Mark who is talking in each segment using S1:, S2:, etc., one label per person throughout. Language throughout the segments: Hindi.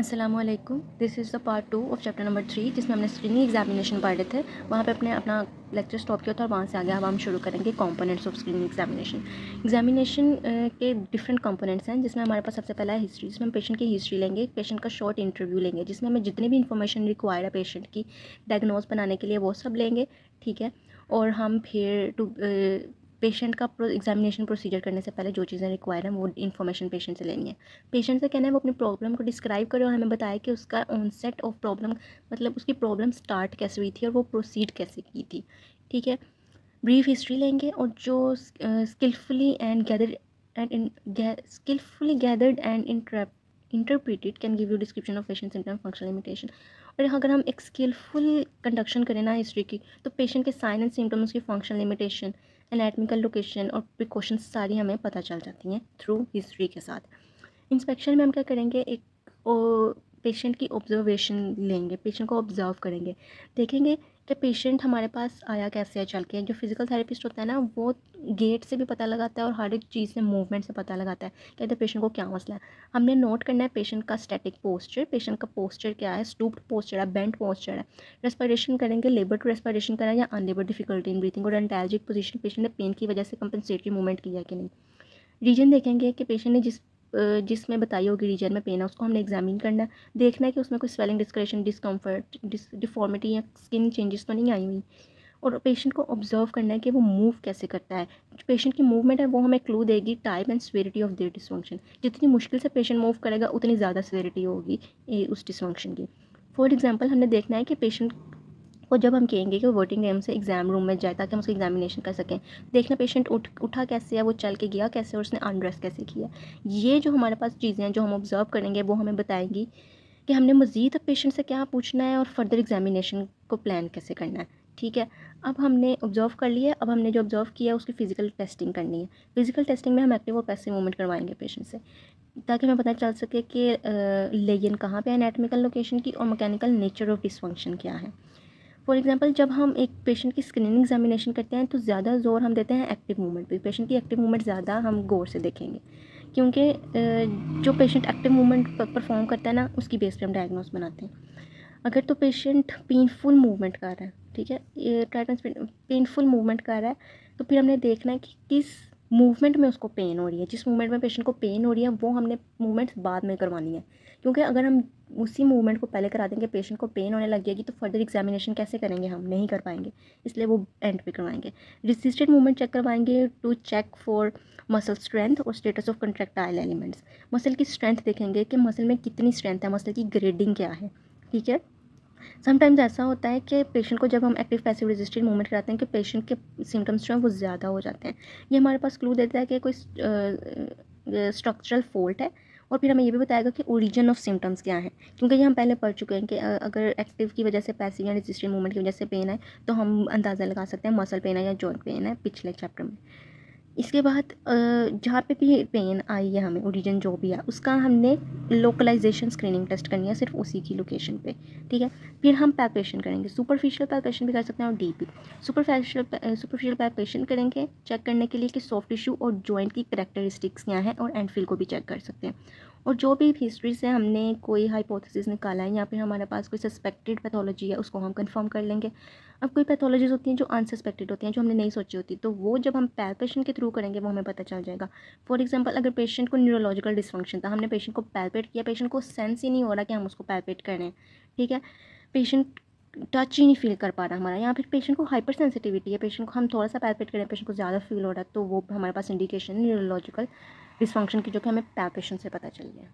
S1: अस्सलामुअलैकुम। This is the part 2 of chapter number 3 जिसमें हमने स्क्रीनिंग एग्जामिनेशन पढ़े थे। वहाँ पे अपना लेक्चर स्टॉप किया था और वहाँ से आगे अब हम शुरू करेंगे कंपोनेंट्स ऑफ स्क्रीनिंग एग्जामिनेशन के डिफरेंट कंपोनेंट्स हैं, जिसमें हमारे पास सबसे पहला है हिस्ट्री, जिसमें हम पेशेंट की हिस्ट्री लेंगे, पेशेंट का शॉर्ट इंटरव्यू लेंगे, जिसमें हमें जितनी भी इंफॉर्मेशन रिक्वायर्ड है पेशेंट की डायग्नोज बनाने के लिए वो सब लेंगे, ठीक है। और हम फिर पेशेंट का एग्जामिनेशन प्रोसीजर करने से पहले जो चीज़ें रिक्वायर हैं वो इन्फॉर्मेशन पेशेंट से लेनी है। पेशेंट से कहना है वो अपनी प्रॉब्लम को डिस्क्राइब करे और हमें बताए कि उसका ऑनसेट ऑफ प्रॉब्लम मतलब उसकी प्रॉब्लम स्टार्ट कैसे हुई थी और वो प्रोसीड कैसे की थी, ठीक है। ब्रीफ हिस्ट्री लेंगे और जो skilfully gathered and interpreted can give you description of patient symptom functional limitation. और अगर हम एक स्किलफुल कंडक्शन करें ना हिस्ट्री की, तो पेशेंट के साइन एंड सिम्टम, उसकी फंक्शनल लिमिटेशन, एनाटमिकल लोकेशन और प्रिकॉशंस सारी हमें पता चल जाती हैं थ्रू हिस्ट्री के साथ। इंस्पेक्शन में हम क्या करेंगे, एक पेशेंट की ऑब्जर्वेशन लेंगे, पेशेंट को ऑब्जर्व करेंगे, देखेंगे कि पेशेंट हमारे पास आया कैसे है चल के। जो फिजिकल थेरेपिस्ट होता है ना, वो गेट से भी पता लगाता है और हर एक चीज़ से, मूवमेंट से पता लगाता है कि इधर पेशेंट को क्या मसला है। हमने नोट करना है पेशेंट का स्टैटिक पोस्चर, पेशेंट का पोस्चर क्या है, स्टूप्ड पोस्चर है, बेंट पोस्चर है। रेस्पिरेशन करेंगे, लेबर टू रेस्पिरेशन करें या अनलेबर डिफिकल्टी इन ब्रीथिंग, और एंटाल्जिक पोजीशन, पेशेंट ने पेन की वजह से कंपनसेटरी मूवमेंट किया है कि नहीं। रीजन देखेंगे कि पेशेंट ने जिसमें बताई होगी रीजन में पेन है, उसको हमने एग्जामिन करना है, देखना है कि उसमें कोई स्वेलिंग, डिस्करेशन, डिस्कम्फर्ट, डिफॉर्मिटी या स्किन चेंजेस तो नहीं आई हुई। और पेशेंट को ऑब्जर्व करना है कि वो मूव कैसे करता है। जो पेशेंट की मूवमेंट है वो हमें क्लू देगी type and severity of their dysfunction. जितनी मुश्किल से पेशेंट मूव करेगा उतनी ज़्यादा सिवियरिटी होगी उस डिसफंक्शन की। फॉर एग्जाम्पल, हमने देखना है कि पेशेंट को जब हम कहेंगे कि वो वर्टिंग टाइम से एग्जाम रूम में जाए ताकि हम उसका एग्जामिनेशन कर सकें, देखना पेशेंट उठा कैसे है, वो चल के गया कैसे और उसने अनड्रेस कैसे किया। ये जो हमारे पास चीज़ें हैं जो हम ऑब्जर्व करेंगे वो हमें बताएंगी कि हमने मज़ीद पेशेंट से क्या पूछना है और फर्दर एग्जामिनेशन को प्लान कैसे करना है, ठीक है। अब हमने ऑब्जर्व कर लिया, अब हमने जो ऑब्जर्व किया उसकी फ़िज़िकल टेस्टिंग करनी है। फ़िज़िकल टेस्टिंग में हम एक्टिव और पैसिव मूवमेंट करवाएंगे पेशेंट से, ताकि हमें पता चल सके कि लेगिन कहाँ पे है एनाटॉमिकल लोकेशन की, और मैकेनिकल नेचर ऑफ डिसफंक्शन क्या है। फॉर एग्जांपल, जब हम एक पेशेंट की स्क्रीनिंग एग्जामिनेशन करते हैं तो ज़्यादा जोर हम देते हैं एक्टिव मूवमेंट पे। पेशेंट की एक्टिव मूवमेंट ज़्यादा हम गौर से देखेंगे, क्योंकि जो पेशेंट एक्टिव मूवमेंट परफॉर्म करता है ना, उसकी बेस पे हम डायग्नोस बनाते हैं। अगर तो पेशेंट पेनफुल मूवमेंट कर रहा है, ठीक है, पेनफुल मूवमेंट कर रहा है, तो फिर हमने देखना है कि किस मूवमेंट में उसको पेन हो रही है। जिस मूवमेंट में पेशेंट को पेन हो रही है वो हमने मूवमेंट्स बाद में करवानी है, क्योंकि अगर हम उसी मूवमेंट को पहले करा देंगे, पेशेंट को पेन होने लग जाएगी, तो फर्दर एग्जामिनेशन कैसे करेंगे, हम नहीं कर पाएंगे। इसलिए वो एंड पे करवाएंगे। रेसिस्टेंट मूवमेंट चेक करवाएंगे to check for muscle strength और status of contractile elements. Muscle की स्ट्रेंथ देखेंगे कि मसल में कितनी स्ट्रेंथ है, मसल की ग्रेडिंग क्या है, ठीक है। समटाइम्स ऐसा होता है कि पेशेंट को जब हम एक्टिव पैसिव रेजिस्टेंट मूवमेंट कराते हैं कि पेशेंट के सिम्टम्स जो हैं वो ज़्यादा हो जाते हैं। ये हमारे पास क्लू देता है कि कोई स्ट्रक्चरल फॉल्ट है, और फिर हमें ये भी बताएगा कि ओरिजिन ऑफ सिम्टम्स क्या है, क्योंकि ये हम पहले पढ़ चुके हैं कि अगर एक्टिव की वजह से पैसिव या रेजिस्टेंट मूवमेंट की वजह से पेन है तो हम अंदाज़ा लगा सकते हैं मसल पेन है या जॉइंट पेन है, पिछले चैप्टर में। इसके बाद जहाँ पे भी पेन आई है हमें, ओरिजिन जो भी है उसका हमने लोकलाइजेशन स्क्रीनिंग टेस्ट करनी है सिर्फ उसी की लोकेशन पे, ठीक है। फिर हम पैल्पेशन करेंगे, सुपरफिशियल पैल्पेशन भी कर सकते हैं और डीप भी। सुपरफिशियल पैल्पेशन करेंगे चेक करने के लिए कि सॉफ्ट टिश्यू और जॉइंट की करेक्टरिस्टिक्स क्या हैं, और एंड फील को भी चेक कर सकते हैं। और जो भी हिस्ट्री से हमने कोई हाइपोथेसिस निकाला है या फिर हमारे पास कोई सस्पेक्टेड पैथोलॉजी है उसको हम कंफर्म कर लेंगे। अब कोई पैथोलॉजीज होती हैं जो अनसस्पेक्टेड होती हैं, जो हमने नहीं सोची होती, तो वो जब हम पैल्पेशन के थ्रू करेंगे वो हमें पता चल जाएगा। फॉर एग्जांपल, अगर पेशेंट को न्यूरोलॉजिकल डिसफंक्शन था, हमने पेशेंट को पैल्पेट किया, पेशेंट को सेंस ही नहीं हो रहा कि हम उसको पैल्पेट करें, ठीक है। पेशेंट टच ही नहीं फील कर पा रहा हमारा, या फिर पेशेंट को हाइपर सेंसिटिविटी है, पेशेंट को हम थोड़ा सा पैल्पेट करें, पेशेंट को ज़्यादा फील हो रहा है, तो वो हमारे पास इंडिकेशन न्यूरोलॉजिकल डिसफंक्शन की, जो कि हमें पैल्पेशन से पता चल गया।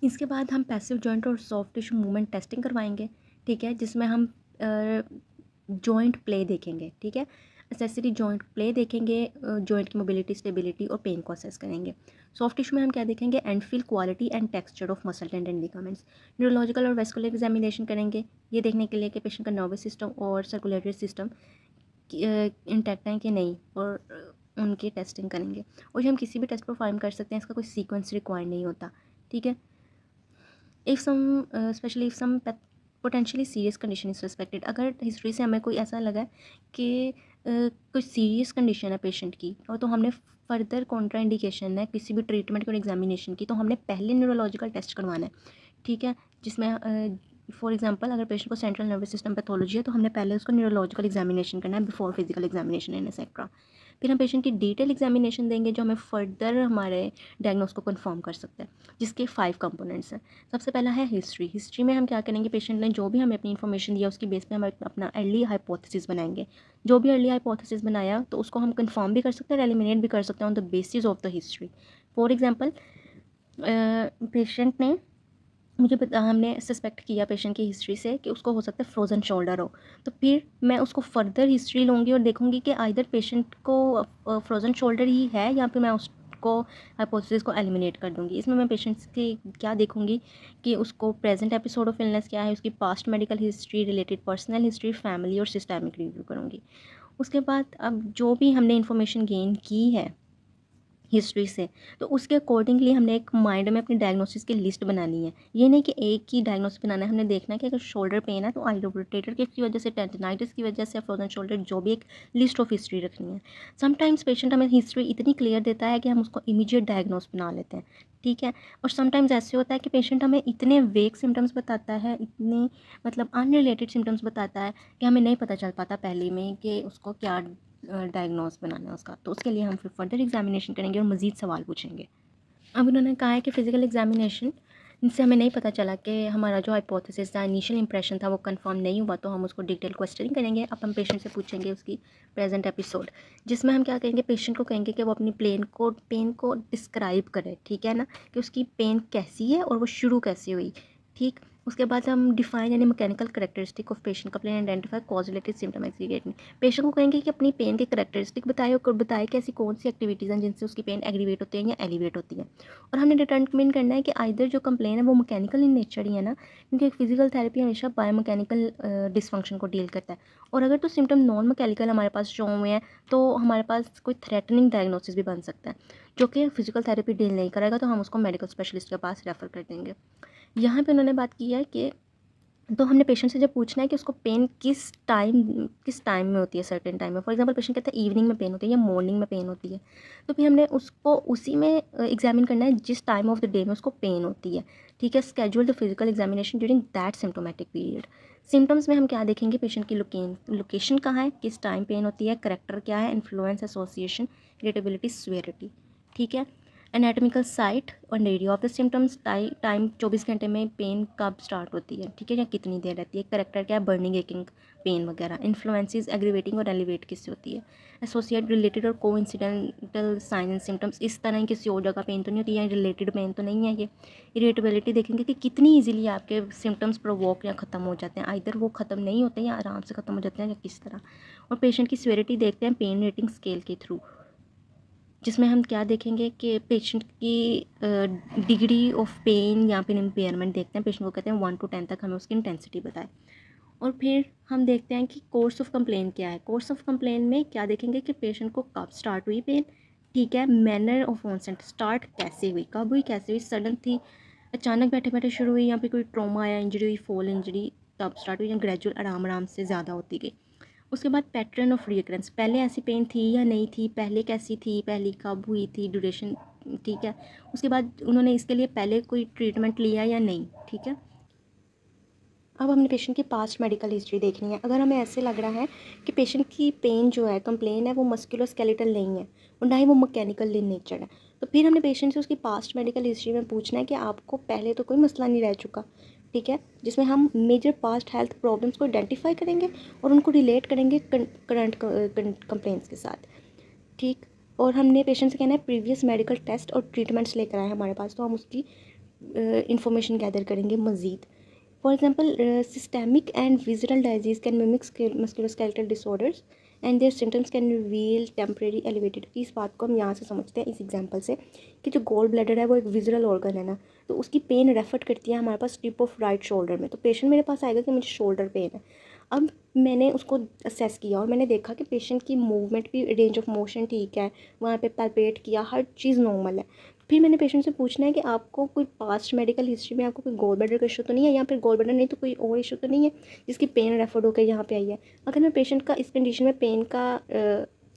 S1: इसके बाद हम पैसिव जॉइंट और सॉफ्ट टिश्यू मूवमेंट टेस्टिंग करवाएंगे, ठीक है, जिसमें हम जॉइंट प्ले देखेंगे, ठीक है। एसेसरी जॉइंट प्ले देखेंगे, जॉइंट की मोबिलिटी, स्टेबिलिटी और पेन को असेस करेंगे। सॉफ्ट टिश्यू में हम क्या देखेंगे, and feel quality and texture of muscle tendon ligaments. Neurological और वेस्कुलर एग्जामिनेशन करेंगे, ये देखने के लिए कि पेशेंट का नर्वस सिस्टम और सर्कुलेटरी सिस्टम इंटैक्ट हैं कि नहीं, और उनकी टेस्टिंग करेंगे। और ये हम किसी भी टेस्ट परफॉर्म कर सकते हैं, इसका कोई सीक्वेंस रिक्वायर नहीं होता, ठीक है। If some specially if some potentially serious condition is suspected, अगर हिस्ट्री से हमें कोई ऐसा लगा कि कोई सीरियस कंडीशन है पेशेंट की, और तो हमने फर्दर कॉन्ट्रा इंडिकेशन है किसी भी ट्रीटमेंट की और एग्जामिनेशन की, तो हमने पहले न्यूरोलॉजिकल टेस्ट करवाना है, ठीक है, जिसमें फॉर एग्जांपल अगर पेशेंट को सेंट्रल नर्वस सिस्टम पैथोलॉजी है तो हमने पहले उसको न्यूरोलॉजिकल एग्जामिनेशन करना है before physical examination and etcetera. फिर हम पेशेंट की डिटेल एग्जामिनेशन देंगे जो हमें फर्दर हमारे डायग्नोस को कंफर्म कर सकता है, जिसके 5 कंपोनेंट्स हैं। सबसे पहला है हिस्ट्री। हिस्ट्री में हम क्या करेंगे, पेशेंट ने जो भी हमें अपनी इन्फॉर्मेशन दिया उसकी बेस पे हम अपना अर्ली हाइपोथेसिस बनाएंगे। जो भी अर्ली हाइपोथेसिस बनाया तो उसको हम कंफर्म भी कर सकते हैं, एलिमिनेट भी कर सकते हैं on the basis of the history. For example patient ने मुझे पता, हमने सस्पेक्ट किया पेशेंट की हिस्ट्री से कि उसको हो सकता है फ्रोज़न शोल्डर हो, तो फिर मैं उसको फर्दर हिस्ट्री लूँगी और देखूँगी कि आइदर पेशेंट को फ्रोज़न शोल्डर ही है या फिर मैं उसको हाइपोथेसिस को एलिमिनेट कर दूँगी। इसमें मैं पेशेंट्स की क्या देखूँगी कि उसको प्रेजेंट एपिसोड ऑफ इलनेस क्या है, उसकी past medical history, related personal history, family और सिस्टमिक रिव्यू करूँगी। उसके बाद अब जो भी हमने इन्फॉर्मेशन गेन की है हिस्ट्री से, तो उसके अकॉर्डिंगली हमने एक माइंड में अपनी डायग्नोसिस की लिस्ट बनानी है। ये नहीं कि एक ही डायग्नोसिस बनाना है, हमने देखना है कि अगर शोल्डर पेन है तो आई रोटेटर की वजह से, टेंडिनाइटिस की वजह से, फ्रोजन शोल्डर, जो भी एक लिस्ट ऑफ हिस्ट्री रखनी है। समटाइम्स पेशेंट हमें हिस्ट्री इतनी क्लियर देता है कि हम उसको इमीडिएट डायग्नोस बना लेते हैं, ठीक है। और समटाइम्स ऐसे होता है कि पेशेंट हमें इतने वेग सिम्टम्स बताता है, इतने मतलब अनरिलेटेड सिम्टम्स बताता है कि हमें नहीं पता चल पाता पहले में कि उसको क्या डायग्नोस बनाना है उसका। तो उसके लिए हम फिर फर्दर एग्जामिनेशन करेंगे और मज़ीद सवाल पूछेंगे। अब उन्होंने कहा है कि फ़िज़िकल एग्जामिनेशन इनसे हमें नहीं पता चला कि हमारा जो हाइपोथेसिस था, इनिशियल इंप्रेशन था, वो कंफर्म नहीं हुआ, तो हम उसको डिटेल क्वेश्चनिंग करेंगे। अब हम पेशेंट से पूछेंगे उसकी प्रेजेंट एपिसोड, जिसमें हम क्या करेंगे, पेशेंट को कहेंगे कि वो अपनी पेन को डिस्क्राइब करे, ठीक है ना, कि उसकी पेन कैसी है और वो शुरू कैसे हुई, ठीक। उसके बाद हम डिफाइन यानी मैकेनिकल करेक्टरिस्टिक ऑफ पेशेंट का प्लेन आइडेंटिफाई कॉजलेटेड सिम्टम एग्रीगेट में पेशेंट को कहेंगे कि अपनी पेन के करेक्टरिस्टिक बताए और बताए कि ऐसी कौन सी एक्टिविटीज़ हैं जिनसे उसकी पेन एग्रीवेट होती है या एलिवेट होती है। और हमने डिटरमिन करना है कि आइदर जो कंप्लेन है वो मैकेनिकल इन नेचर ही है ना, क्योंकि फिजिकल थेरेपी हमेशा बायोमैकेनिकल डिसफंक्शन को डील करता है। और अगर तो सिम्टम नॉन मैकेनिकल हमारे पास शो हुए हैं तो हमारे पास कोई थ्रेटनिंग डायग्नोसिस भी बन सकता है, जो कि फिजिकल थेरेपी डील नहीं करेगा, तो हम उसको मेडिकल स्पेशलिस्ट के पास रेफ़र कर देंगे। यहाँ पे उन्होंने बात की है कि तो हमने पेशेंट से जब पूछना है कि उसको पेन किस टाइम में होती है, सर्टेन टाइम में। फॉर एग्जांपल पेशेंट कहता है इवनिंग में पेन होती है या मॉर्निंग में पेन होती है, तो फिर हमने उसको उसी में एग्जामिन करना है जिस टाइम ऑफ द डे में उसको पेन होती है, ठीक है। Schedule the physical examination during that symptomatic period. Symptoms में हम क्या देखेंगे, पेशेंट की लोकेशन कहाँ है, किस टाइम पेन होती है, करेक्टर क्या है, इन्फ्लुएंस, एसोसिएशन, इरिटेबिलिटी, सिवियरिटी, ठीक है। एनाटॉमिकल साइट और radio of the symptoms, time 24 घंटे में पेन कब स्टार्ट होती है, ठीक है, या कितनी देर रहती है, करेक्टर क्या है, बर्निंग, एकिंग पेन वगैरह, इन्फ्लुएंसेस एग्रीवेटिंग और एलिवेट किससे होती है, एसोसिएट, रिलेटेड और कोइंसिडेंटल साइन एंड सिम्टम्स, इस तरह ही किसी और जगह पेन तो नहीं होती है, रिलेटेड पेन तो नहीं है ये। इरिटेबिलिटी देखेंगे कि कितनी ईजिली आपके सिम्टम्स प्रोवोक या ख़त्म हो जाते हैं, आइदर वो ख़त्म नहीं होते हैं या आराम से ख़त्म हो जाते हैं या किस तरह। और पेशेंट की सिवियरिटी देखते हैं पेन रेटिंग स्केल के थ्रू, जिसमें हम क्या देखेंगे कि पेशेंट की डिग्री ऑफ पेन या फिर इम्पेयरमेंट देखते हैं। पेशेंट को कहते हैं 1 to 10 तक हमें उसकी इंटेंसिटी बताएं। और फिर हम देखते हैं कि कोर्स ऑफ कंप्लेन क्या है। कोर्स ऑफ कंप्लेन में क्या देखेंगे कि पेशेंट को कब स्टार्ट हुई पेन, ठीक है, मैनर ऑफ ऑनसेट, स्टार्ट कैसे हुई, कब हुई, कैसे हुई, सडन थी, अचानक बैठे बैठे शुरू हुई, या फिर कोई ट्रॉमा या इंजरी हुई, फॉल इंजरी तब स्टार्ट हुई, या ग्रेजुअल आराम आराम से ज़्यादा होती गई। उसके बाद पैटर्न ऑफ रिकरेंस, पहले ऐसी पेन थी या नहीं थी, पहले कैसी थी, पहले कब हुई थी, ड्यूरेशन, ठीक है। उसके बाद उन्होंने इसके लिए पहले कोई ट्रीटमेंट लिया या नहीं, ठीक है। अब हमने पेशेंट की पास्ट मेडिकल हिस्ट्री देखनी है। अगर हमें ऐसे लग रहा है कि पेशेंट की पेन जो है, कंप्लेन है, वो मस्कुलोस्केलेटल नहीं है और ना ही वो मैकेनिकल इन नेचर है, तो फिर हमने पेशेंट से उसकी पास्ट मेडिकल हिस्ट्री में पूछना है कि आपको पहले तो कोई मसला नहीं रह चुका, ठीक है, जिसमें हम मेजर पास्ट हेल्थ प्रॉब्लम्स को आइडेंटिफाई करेंगे और उनको रिलेट करेंगे करंट कंप्लेंट्स के साथ, ठीक। और हमने पेशेंट से कहना है प्रीवियस मेडिकल टेस्ट और ट्रीटमेंट्स लेकर आए हमारे पास, तो हम उसकी इंफॉर्मेशन गैदर करेंगे मज़ीद। For example, systemic and visceral disease can mimic musculoskeletal disorders and their symptoms can reveal temporary elevated। इस बात को हम यहाँ से समझते हैं इस एग्जांपल से कि जो गोल ब्लैडर है वो एक विजुअल ऑर्गन है ना, तो उसकी पेन रेफर करती है हमारे पास टिप ऑफ राइट शोल्डर में। तो पेशेंट मेरे पास आएगा कि मुझे शोल्डर पेन है। अब मैंने उसको असेस किया और मैंने देखा कि पेशेंट की मूवमेंट भी, रेंज ऑफ मोशन ठीक है, वहाँ पे पैल्पेट किया, हर चीज़ नॉर्मल है। फिर मैंने पेशेंट से पूछना है कि आपको कोई पास्ट मेडिकल हिस्ट्री में आपको कोई गॉल ब्लैडर का इशू तो नहीं है, या फिर गॉल ब्लैडर नहीं तो कोई और इशू तो नहीं है जिसकी पेन रेफर्ड होकर यहाँ पे आई है। अगर मैं पेशेंट का इस कंडीशन में पेन का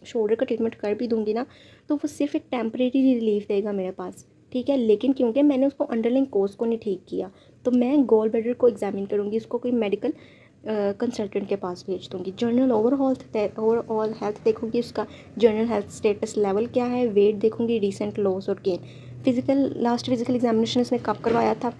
S1: शोल्डर का ट्रीटमेंट कर भी दूंगी ना, तो वो सिर्फ एक टेम्परेरी रिलीफ देगा मेरे पास, ठीक है। लेकिन क्योंकि मैंने उसको अंडरलाइन कोज को नहीं ठीक किया, तो मैं गॉल ब्लैडर को एग्जामिन करूँगी, उसको कोई मेडिकल कंसल्टेंट के पास भेज दूँगी। जनरल ओवरऑल हेल्थ देखूँगी, उसका जनरल हेल्थ स्टेटस लेवल क्या है, वेट देखूँगी, रिसेंट लॉस और गेन, लास्ट फिजिकल एग्जामिनेशन उसने कब करवाया था,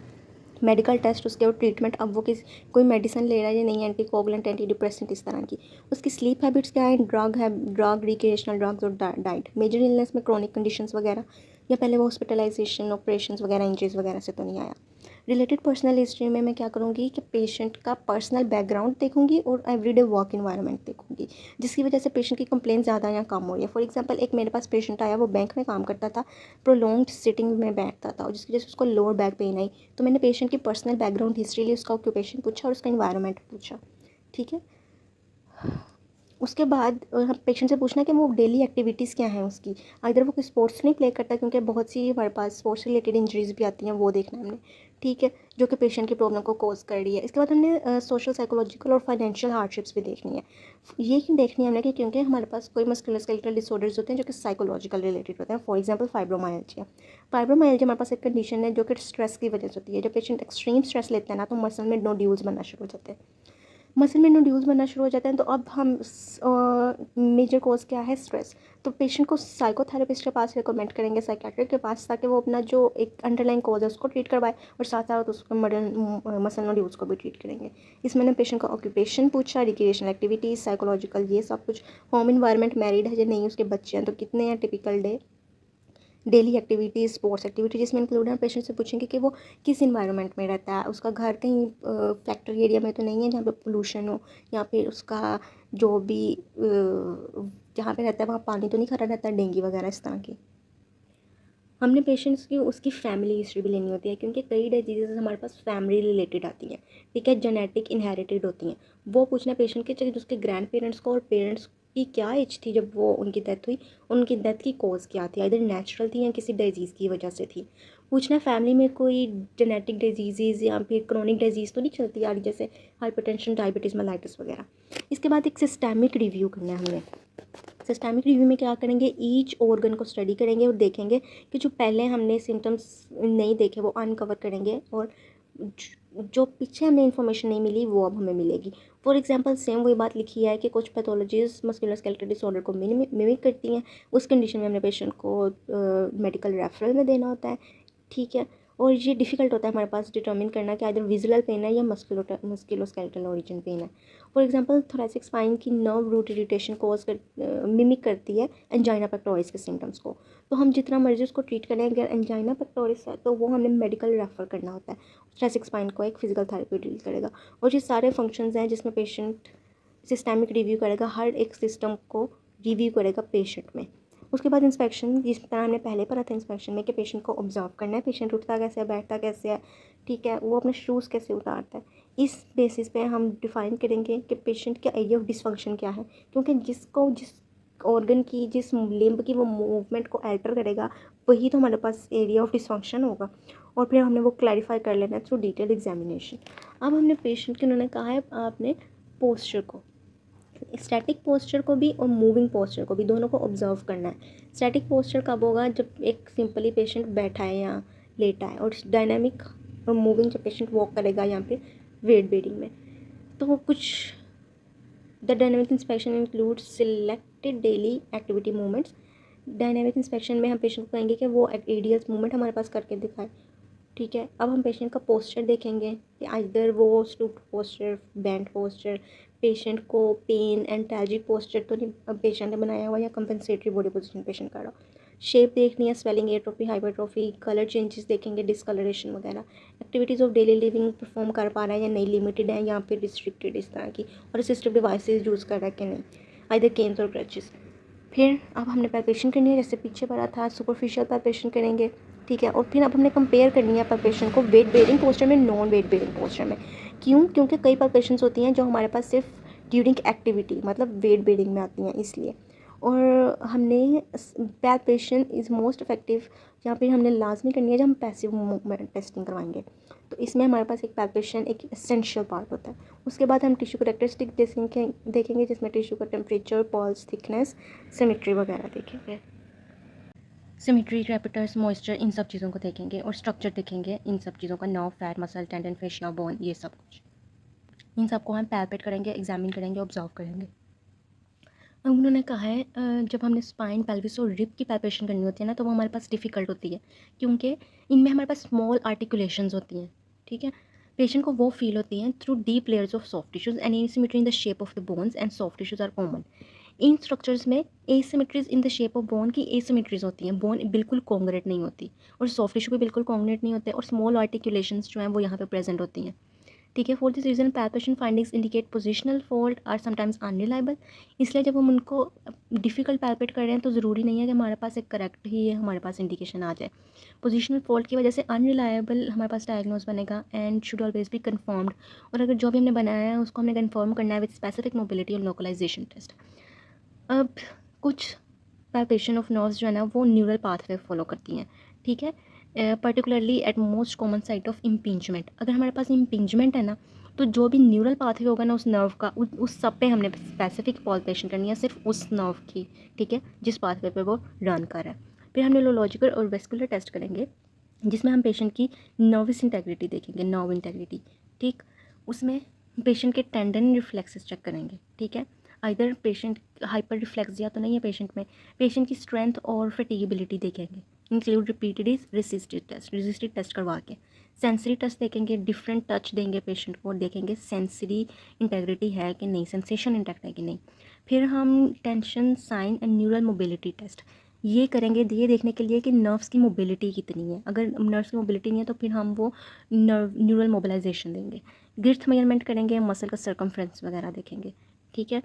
S1: मेडिकल टेस्ट, उसके और ट्रीटमेंट, अब वो कोई मेडिसिन ले रहा है या नहीं, एंटी कोगुलेंट, एंटी डिप्रेसेंट, इस तरह की, उसकी स्लीप हैबिट्स क्या है, ड्रग रिक्रिएशनल ड्रग्स और डाइट, मेजर इलनेस में क्रॉनिक कंडीशंस वगैरह, या पहले वो हॉस्पिटलाइजेशन, ऑपरेशन वगैरह, इंजरीज वगैरह से तो नहीं आया। रिलेटेड पर्सनल हिस्ट्री में मैं क्या करूँगी कि पेशेंट का पर्सनल बैकग्राउंड देखूँगी और एवरीडे वर्क इन्वायरमेंट देखूँगी, जिसकी वजह से पेशेंट की कंप्लेंट ज़्यादा या कम हो रही है। फॉर एग्जांपल एक मेरे पास पेशेंट आया, वो बैंक में काम करता था, प्रोलॉन्ग्ड सिटिंग में बैठता था और जिसकी वजह से उसको लोअर बैक पेन आई, तो मैंने पेशेंट की पर्सनल बैकग्राउंड हिस्ट्री ली, उसका ऑक्यूपेशन पूछा और उसका इन्वायरमेंट पूछा। ठीक है, उसके बाद हम पेशेंट से पूछना कि वो डेली एक्टिविटीज़ क्या हैं उसकी, अगर वो कोई स्पोर्ट्स नहीं प्ले करता, क्योंकि बहुत सी हमारे पास स्पोर्ट्स रिलेटेड इंजरीज भी आती हैं, वो देखना है हमने। ठीक है, जो कि पेशेंट की प्रॉब्लम को कॉज कर रही है। इसके बाद हमने सोशल, साइकोलॉजिकल और फाइनेंशियल हार्डशिप्स भी देखनी है। ये क्यों देखनी है हमने कि क्योंकि हमारे पास कोई मस्कुलोस्केलेटल डिसऑर्डर्स होते हैं जो कि साइकोलॉजिकल रिलेटेड होते हैं। फॉर एग्जाम्पल फाइब्रोमाइल्जिया हमारे पास एक कंडीशन है जो कि स्ट्रेस की वजह से होती है। जब पेशेंट एक्सट्रीम स्ट्रेस लेते हैं ना, तो मसल में नोड्यूल्स बनना शुरू हो जाते हैं। मसल में नोड्यूल्स बनना शुरू हो जाते हैं, तो अब हम मेजर कॉज क्या है, स्ट्रेस। तो पेशेंट को साइकोथेरेपिस्ट के पास रिकमेंड करेंगे, साइकेट्रिस्ट के पास, ताकि वो अपना जो एक अंडरलाइन कॉज है उसको ट्रीट करवाए और साथ साथ उसको मसल नोड्यूल्स को भी ट्रीट करेंगे। इसमें ने पेशेंट का ऑक्यूपेशन पूछा, रिक्रिएशनल एक्टिविटीज़, साइकोलॉजिकल, ये सब कुछ, होम इन्वायरमेंट, मैरिड है या नहीं, उसके बच्चे हैं तो कितने हैं, typical daily activities, sports activity जिसमें इंक्लूड है। पेशेंट से पूछेंगे कि वो किस इन्वायरमेंट में रहता है, उसका घर कहीं फैक्ट्री एरिया में तो नहीं है जहाँ पे पोल्यूशन हो, या फिर उसका जो भी जहाँ पे रहता है वहाँ पानी तो नहीं खड़ा रहता, डेंगू वगैरह इस तरह की। हमने पेशेंट्स की उसकी फैमिली हिस्ट्री भी लेनी होती है, क्योंकि कई डिजीज़ हमारे पास फैमिली रिलेटेड आती हैं। ठीक है, जेनेटिक इनहेरिटेड होती हैं, वो पूछना पेशेंट के, चाहे उसके ग्रैंड पेरेंट्स को और पेरेंट्स की क्या एज थी जब वो उनकी डेथ हुई, उनकी डेथ की कॉज क्या थी, इधर नेचुरल थी या किसी डिजीज़ की वजह से थी। पूछना फैमिली में कोई जेनेटिक डिजीज़ या फिर क्रोनिक डिजीज़ तो नहीं चलती आ रही, जैसे हाइपरटेंशन, डायबिटीज़, मेलाइटिस वगैरह। इसके बाद एक सिस्टेमिक रिव्यू करना है हमने। सिस्टेमिक रिव्यू में क्या करेंगे, ईच ऑर्गन को स्टडी करेंगे और देखेंगे कि जो पहले हमने सिम्टम्स नहीं देखे वो अनकवर करेंगे, और जो पीछे हमें इन्फॉर्मेशन नहीं मिली वो अब हमें मिलेगी। फॉर एग्जांपल सेम वही बात लिखी है कि कुछ पैथोलॉजीज मस्कुलोस्केलेटल डिसऑर्डर को मिमिक करती हैं, उस कंडीशन में हमने पेशेंट को मेडिकल रेफरल में देना होता है। ठीक है, और ये डिफ़िकल्ट होता है हमारे पास डिटर्मिन करना कि इधर विजुअल पेन है या मस्कुलोस्केलेटल ओरिजिन पेन है। फॉर एग्जांपल थोरेसिक स्पाइन की नर्व रूट इरिटेशन कोज मिमिक करती है एंजाइना पेक्टोरिस के सिम्टम्स को, तो हम जितना मर्जी उसको ट्रीट करें, अगर एंजाइना पेक्टोरिस है तो वो हमें मेडिकल रेफर करना होता है। थोरेसिक स्पाइन को एक फिजिकल थेरेपी डील करेगा, और ये सारे फंक्शंस हैं जिसमें पेशेंट सिस्टेमिक रिव्यू करेगा, हर एक सिस्टम को रिव्यू करेगा पेशेंट में। उसके बाद इंस्पेक्शन, जिस तरह हमने पहले पढ़ा था इंस्पेक्शन में कि पेशेंट को ऑब्जर्व करना है, पेशेंट उठता कैसे है, बैठता कैसे है, ठीक है, वो अपने शूज़ कैसे उतारता है। इस बेसिस पे हम डिफ़ाइन करेंगे कि पेशेंट का एरिया ऑफ डिसफंक्शन क्या है, क्योंकि जिस ऑर्गन की, जिस लिम्ब की वो मूवमेंट को अल्टर करेगा, वही तो हमारे पास एरिया ऑफ डिसफंक्शन होगा, और फिर हमने वो क्लैरिफाई कर लेना है थ्रू डिटेल एग्जामिनेशन। अब हमने पेशेंट के, उन्होंने कहा है आपने पोस्चर को, स्टैटिक पोस्चर को भी और मूविंग पोस्चर को भी, दोनों को ऑब्जर्व करना है। स्टैटिक पोस्चर कब होगा, जब एक सिंपली पेशेंट बैठा है या लेटा है, और डायनामिक और मूविंग जब पेशेंट वॉक करेगा या फिर वेट बेरिंग में। तो वो कुछ, the dynamic inspection include selected daily activity movements. Dynamic inspection में हम पेशेंट को कहेंगे कि वो एडियस मूवमेंट हमारे पास करके दिखाए। ठीक है, अब हम पेशेंट का पोस्चर देखेंगे कि इधर वो stooped posture, bent posture, patient को पेन एंटैल्जिक पोस्चर तो नहीं पेशेंट ने बनाया हुआ, या कंपनसेटरी बॉडी पोजीशन पेशेंट कर रहा हो। शेप देखनी है, swelling, atrophy, hypertrophy, colour changes देखेंगे, डिसकलरेशन वगैरह। Activities of daily living perform कर पा रहा है या नहीं, लिमिटेड है या फिर रिस्ट्रिक्टेड इस तरह की, और असिस्टिव डिवाइसेस यूज़ कर रहा है कि नहीं, आइदर केन्स और क्रचेस। फिर अब हमने पैल्पेशन करनी है, जैसे पीछे पड़ा था, सुपरफिशियल पैल्पेशन करेंगे। ठीक है, और फिर अब हमने कंपेयर करनी है पैल्पेशन को वेट बेरिंग पोस्चर में, नॉन वेट बेरिंग पोस्चर में। क्यों, क्योंकि कई पैल्पेशंस होती हैं जो हमारे पास सिर्फ ड्यूरिंग एक्टिविटी, मतलब वेट बेरिंग में आती हैं, इसलिए। और हमने पैल्पेशन इज़ मोस्ट इफेक्टिव यहाँ पे हमने लाजमी करनी है जब हम पैसिव मूवमेंट टेस्टिंग करवाएंगे, तो इसमें हमारे पास एक पैल्पेशन एक एसेंशियल पार्ट होता है। उसके बाद हम टिश्यू करेक्टरिस्टिक देखेंगे जिसमें टिश्यू का टेम्परेचर, पल्स, थिकनेस, सिमेट्री वगैरह देखेंगे। सिमेट्री, कैपिटल्स, मॉइस्चर, इन सब चीज़ों को देखेंगे और स्ट्रक्चर देखेंगे इन सब चीज़ों का, nerve, fat, muscle, tendon, fascia, bone, ये सब कुछ। इन सबको हम पैल्पेट करेंगे, एग्जामिन करेंगे, ऑब्जर्व करेंगे। अब उन्होंने कहा है जब हमने स्पाइन, पेल्विस और रिब की पैल्पेशन करनी होती है ना, तो वो हमारे पास डिफ़िकल्ट होती है, क्योंकि इनमें हमारे पास स्मॉल आर्टिकुलेशंस होती हैं, ठीक है। पेशेंट को वो फील होती हैं through deep layers of soft tissues and asymmetry in the shape of the bones and soft tissues are common. In structures में asymmetries in the shape of bone की एसिमेट्रीज होती हैं, बोन बिल्कुल कॉन्ग्रेट नहीं होती और सॉफ्ट टिश्यू भी बिल्कुल कॉन्ग्रेट नहीं होते और स्मॉल आर्टिकुलेशंस जो हैं वो यहाँ पे प्रेजेंट होती हैं, ठीक है। For this reason palpation findings indicate positional fault are sometimes unreliable. इसलिए जब हम उनको डिफ़िकल्ट पैल्पेट कर रहे हैं तो ज़रूरी नहीं है कि हमारे पास एक करेक्ट ही है हमारे पास इंडिकेशन आ जाए। पोजिशनल फॉल्ट की वजह से अनरिलायबल हमारे पास डायग्नोज बनेगा and should always be confirmed. और अगर जो भी हमने बनाया है उसको हमने कन्फर्म करना है विद स्पेसिफिक मोबिलिटी और लोकलाइजेशन टेस्ट। अब कुछ पैल्पेशन ऑफ नर्व्स जो है ना वो न्यूरल पाथवे फॉलो करती हैं, ठीक है। Particularly at most common site of impingement. अगर हमारे पास इम्पिंजमेंट है ना, तो जो भी न्यूरल पाथवे होगा ना उस नर्व का, उस सब पे हमने स्पेसिफिक पाल्पेशन करनी है, सिर्फ उस नर्व की, ठीक है, जिस पाथवे पे वो रन कर रहा है। फिर हम न्यूरोलॉजिकल और वेस्कुलर टेस्ट करेंगे, जिसमें हम पेशेंट की नर्वस इंटेग्रिटी देखेंगे, नर्व इंटेग्रिटी, ठीक। उसमें पेशेंट के टेंडन रिफ्लेक्सेस चेक करेंगे, ठीक है। इधर पेशेंट हाइपर रिफ्लेक्सिया तो नहीं है पेशेंट में, पेशेंट की स्ट्रेंथ और फटीगेबिलिटी देखेंगे, इंक्लूड रिपीटेड रेसिस्टिव टेस्ट करवा के। सेंसरी टेस्ट देखेंगे, डिफरेंट टच देंगे पेशेंट को, देखेंगे सेंसरी इंटेग्रिटी है कि नहीं, सेंसेशन इंटैक्ट है कि नहीं। फिर हम tension sign and neural mobility test ये करेंगे, ये देखने के लिए कि नर्व्स की मोबिलिटी कितनी है। अगर नर्व्स की मोबिलिटी नहीं है तो फिर हम वो न्यूरल मोबिलाइजेशन देंगे। गिर्थ मेजरमेंट करेंगे, मसल का सर्कमफ्रेंस वगैरह देखेंगे, ठीक है।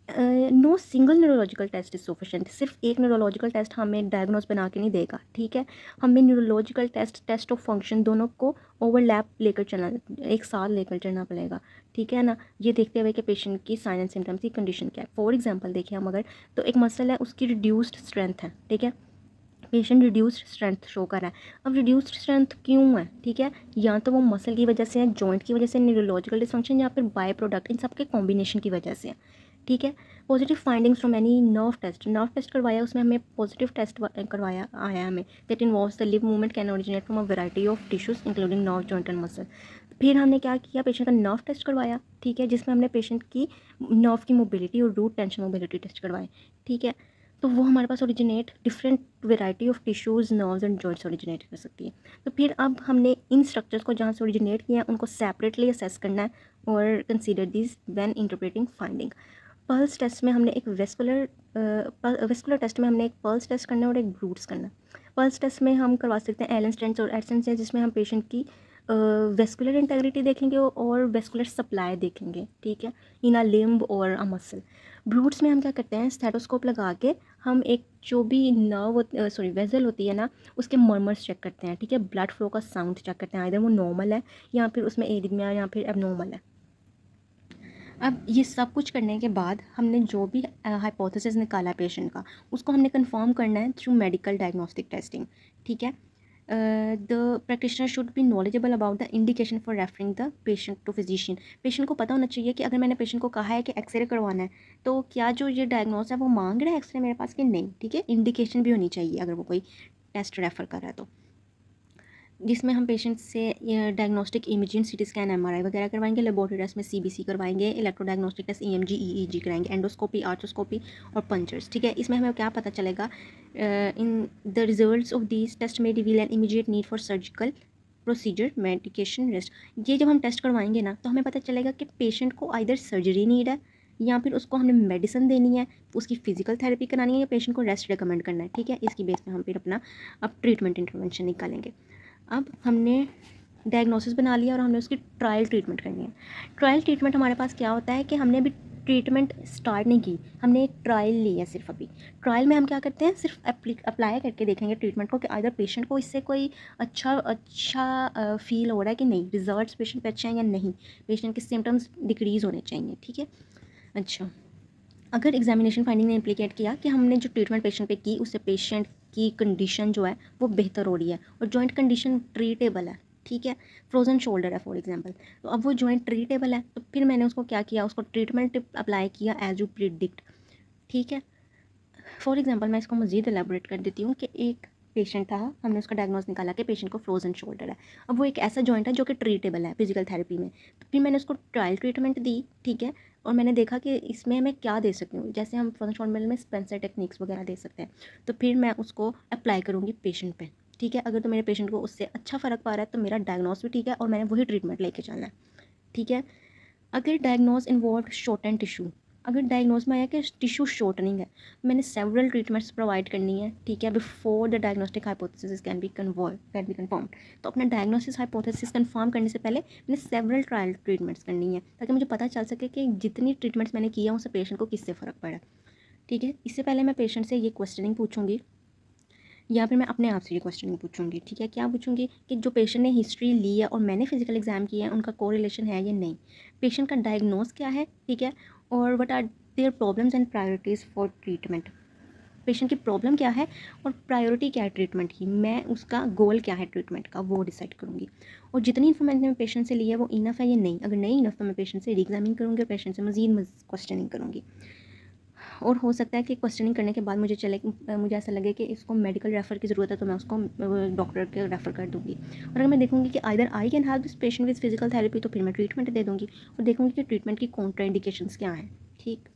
S1: No single neurological test is sufficient. सिर्फ एक न्यूरोलॉजिकल टेस्ट हमें डायग्नोज बना के नहीं देगा, ठीक है। हमें न्यूरोलॉजिकल टेस्ट ऑफ फंक्शन दोनों को ओवरलैप लेकर चलना, एक साथ लेकर चलना पड़ेगा, ठीक है ना। ये देखते हुए कि पेशेंट की साइन एंड सिम्टम्स की कंडीशन क्या है। फॉर एग्जांपल देखिए हम अगर, तो एक मसल है उसकी रिड्यूस्ड स्ट्रेंथ है, ठीक है, पेशेंट रिड्यूस्ड स्ट्रेंथ शो कर रहा है। अब रिड्यूस्ड स्ट्रेंथ क्यों है, ठीक है, या तो वो मसल की वजह से है, जॉइंट की वजह से, न्यूरोलॉजिकल डिसफंक्शन, या फिर बाय प्रोडक्ट, इन सब के कॉम्बिनेशन की वजह से है, ठीक है। Positive findings from any nerve test करवाया, उसमें हमें पॉजिटिव टेस्ट करवाया आया हमें, that involves the live movement can originate from a variety of tissues including nerve, joint and muscle. फिर हमने क्या किया, पेशेंट का नर्व टेस्ट करवाया, ठीक है, जिसमें हमने पेशेंट की नर्व की मोबिलिटी और रूट टेंशन मोबिलिटी टेस्ट करवाए, ठीक है। तो वो हमारे पास originate different variety of tissues, nerves and joints originate कर सकती है। तो फिर अब हमने इन स्ट्रक्चर्स को जहाँ से ओरिजिनेट किया है उनको सेपरेटली असेस करना है और consider this when interpreting finding. Pulse test में हमने एक वेस्कुलर टेस्ट में हमने एक पल्स टेस्ट करना है और एक ब्रूट्स करना है। पल्स टेस्ट में हम करवा सकते हैं एलन स्टेंट्स और एडसेंस, जिसमें हम पेशेंट की वेस्कुलर इंटेग्रिटी देखेंगे और वेस्कुलर सप्लाई देखेंगे, ठीक है, इन अ लिम्ब और अ मसल। ब्रूट्स में हम क्या करते हैं, स्टेथोस्कोप लगा के हम एक जो भी नर्व वेजल होती है ना, उसके मर्मर्स चेक करते हैं, ठीक है, ब्लड फ्लो का साउंड चेक करते हैं, आइदर वो नॉर्मल है या फिर उसमें एरिथमिया या फिर एबनॉर्मल है। अब ये सब कुछ करने के बाद हमने जो भी हाइपोथेसिस निकाला पेशेंट का, उसको हमने कंफर्म करना है थ्रू मेडिकल डायग्नोस्टिक टेस्टिंग, ठीक है। The practitioner should be knowledgeable about the indication for referring the patient to physician. Patient को पता होना चाहिए कि अगर मैंने पेशेंट को कहा है कि एक्सरे करवाना है, तो क्या जो ये डायग्नोस है वो मांग रहा है एक्सरे मेरे पास कि नहीं, ठीक है। इंडिकेशन भी होनी चाहिए अगर वो कोई टेस्ट रेफ़र कर रहा है तो, जिसमें हम पेशेंट से diagnostic imaging, CT scan, MRI वगैरह करवाएंगे। लेबोरेटरी टेस्ट में सीबीसी करवाएंगे, electro diagnostic test EMG, EEG कराएंगे, एंडोस्कोपी, आर्थोस्कोपी और पंचर्स, ठीक है। इसमें हमें क्या पता चलेगा, in the results of these test में reveal an immediate need for surgical procedure, medication, rest. ये जब हम टेस्ट करवाएंगे ना तो हमें पता चलेगा कि पेशेंट को आइदर सर्जरी नीड है या फिर उसको हमने मेडिसिन देनी है, उसकी फिजिकल थेरेपी करानी है, या पेशेंट को रेस्ट रिकमेंड करना है, ठीक है। इसकी बेस पे हम फिर अपना अब ट्रीटमेंट इंटरवेंशन निकालेंगे। अब हमने डायग्नोसिस बना लिया और हमने उसकी ट्रायल ट्रीटमेंट करनी है। ट्रायल ट्रीटमेंट हमारे पास क्या होता है कि हमने अभी ट्रीटमेंट स्टार्ट नहीं की, हमने एक ट्रायल ली है सिर्फ अभी। ट्रायल में हम क्या करते हैं, सिर्फ अप्लाई करके देखेंगे ट्रीटमेंट को कि अगर पेशेंट को इससे कोई अच्छा फील हो रहा है कि नहीं, रिजल्ट्स पेशेंट पे अच्छे हैं या नहीं, पेशेंट के सिम्टम्स डिक्रीज़ होने चाहिए, ठीक है। अच्छा, अगर एग्जामिनेशन फाइंडिंग ने इम्प्लीकेट किया कि हमने जो ट्रीटमेंट पेशेंट पे की उससे पेशेंट की कंडीशन जो है वो बेहतर हो रही है और जॉइंट कंडीशन ट्रीटेबल है, ठीक है, फ्रोजन शोल्डर है फॉर एग्जांपल, तो अब वो जॉइंट ट्रीटेबल है, तो फिर मैंने उसको क्या किया, उसको ट्रीटमेंट अप्लाई किया एज यू प्रिडिक्ट, ठीक है। फॉर एग्जांपल मैं इसको मज़ीद एलैबोरेट कर देती हूँ कि एक पेशेंट था, हमने उसका डायग्नोस निकाला कि पेशेंट को फ्रोजन शोल्डर है। अब वो एक ऐसा जॉइंट है जो कि ट्रीटेबल है फिजिकल थेरेपी में। तो फिर मैंने उसको ट्रायल ट्रीटमेंट दी, ठीक है, और मैंने देखा कि इसमें मैं क्या दे सकती हूँ। जैसे हम फ्रोजन शोल्डर में स्पेंसर टेक्निक्स वगैरह दे सकते हैं, तो फिर मैं उसको अप्लाई करूँगी पेशेंट पे, ठीक है। अगर तो मेरे पेशेंट को उससे अच्छा फ़र्क पा रहा है तो मेरा डायग्नोस भी ठीक है और मैंने वही ट्रीटमेंट लेके चलना है, ठीक है। अगर डायग्नोस इन्वॉल्व शॉर्टन टिश्यू, अगर डायग्नोस में आया कि टिश्यू शॉर्टनिंग है, मैंने सेवरल ट्रीटमेंट्स प्रोवाइड करनी है, ठीक है, before the diagnostic hypothesis can be confirmed. तो अपना डायग्नोसिस हाइपोथेसिस कन्फर्म करने से पहले मैंने सेवरल ट्रायल ट्रीटमेंट्स करनी है, ताकि मुझे पता चल सके कि जितनी ट्रीटमेंट्स मैंने किया उससे पेशेंट को किससे फ़र्क पड़ा, ठीक है। इससे पहले मैं पेशेंट से ये क्वेश्चनिंग पूछूंगी, या फिर मैं अपने आप से ये क्वेश्चन पूछूंगी, ठीक है। क्या पूछूंगी कि जो पेशेंट ने हिस्ट्री ली है और मैंने फिजिकल एग्जाम किया है उनका कोरिलेशन है या नहीं, पेशेंट का डायग्नोस क्या है, ठीक है, और what are their problems and priorities for treatment. Patient की प्रॉब्लम क्या है और प्रायोरिटी क्या है ट्रीटमेंट की, मैं उसका गोल क्या है ट्रीटमेंट का वो डिसाइड करूँगी। और जितनी इन्फॉर्मेशन मैं पेशेंट से ली है वो इनफ है या नहीं, अगर नहीं इनफ तो मैं पेशेंट से रीएग्जामिन करूँगी और पेशेंट से मजीद क्वेश्चनिंग करूँगी। और हो सकता है कि क्वेश्चनिंग करने के बाद मुझे ऐसा लगे कि इसको मेडिकल रेफ़र की ज़रूरत है, तो मैं उसको डॉक्टर के रेफ़र कर दूँगी। और अगर मैं देखूँगी कि either I can help this patient with physical therapy, तो फिर मैं ट्रीटमेंट दे दूँगी और देखूँगी कि ट्रीटमेंट की कॉन्ट्राइंडिकेशंस क्या हैं, ठीक।